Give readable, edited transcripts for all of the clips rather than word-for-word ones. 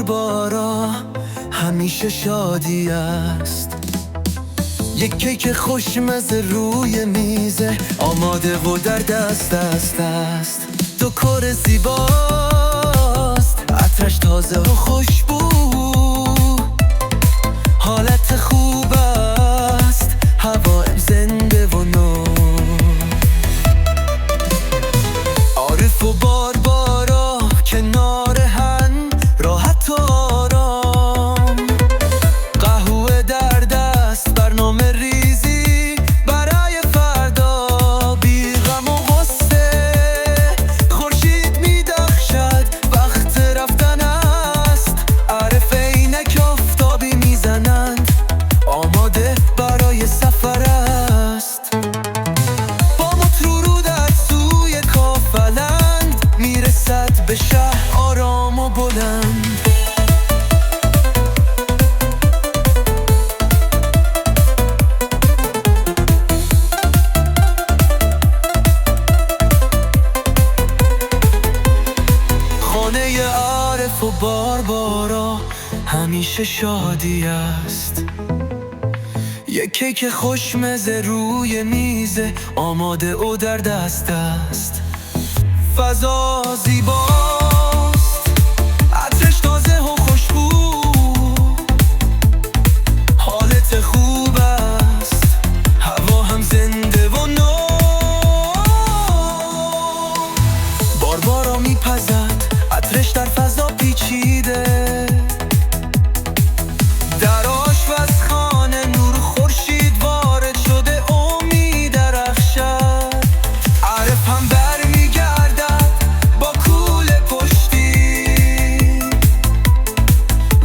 باربارا همیشه شادی است. یک کیک خوشمزه روی میزه، آماده و در دست است. دکور زیباست، عطرش تازه و خوشبو، حالت خوب است، هوا زنده و نو. عارف و باربارا کنار هم، راحت و آرام، قهوه در دست، برنامه ریزی برای فردا، بی غم و غصه خورشید می‌دخشد، وقت رفتن است. عارف عینک آفتابی میزنند، آماده برای سفر است. با مترو در سوی کافلند، میرسد به شهر آرام و بلند. خانه عارف و باربارا همیشه شادی است. یک کیک خوشمزه روی میزه، آماده و در دست است. فضا زیباست، عطرش تازه و خوشبو، حالت خوب است، هوا هم زنده و نو. باربارا میپزد، عطرش در فضا پیچیده، در آشپزخانه نور خورشید وارد شده، امید درخشد. عارف هم برمیگردد با کوله پشتی،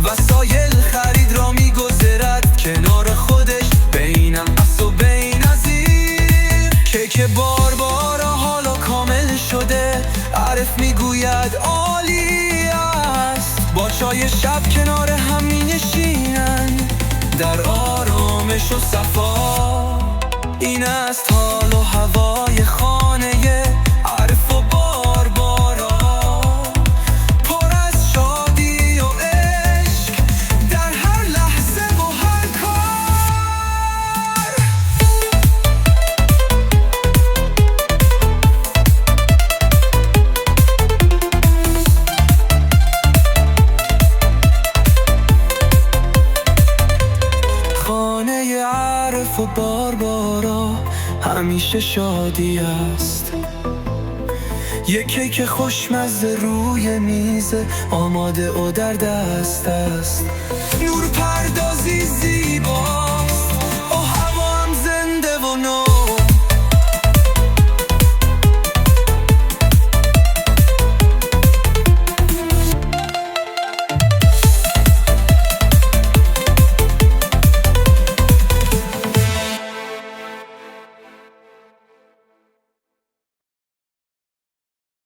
وسایل خرید را میگذرد کنار خودش، بینم اس و بینظیر. کیک باربارا حالا کامل شده، عارف میگوید عالی است. با چای شب کنار هم مینشینند، در آرامش و صفا. این است حال و هوای خانه عارف و باربارا، پر از شادی و عشق در هر لحظه و هر کار. خانه عارف و باربارا همیشه شادی است. یک کیک خوشمزه روی میزه، آماده و در دست است. نور پردازی زیبا،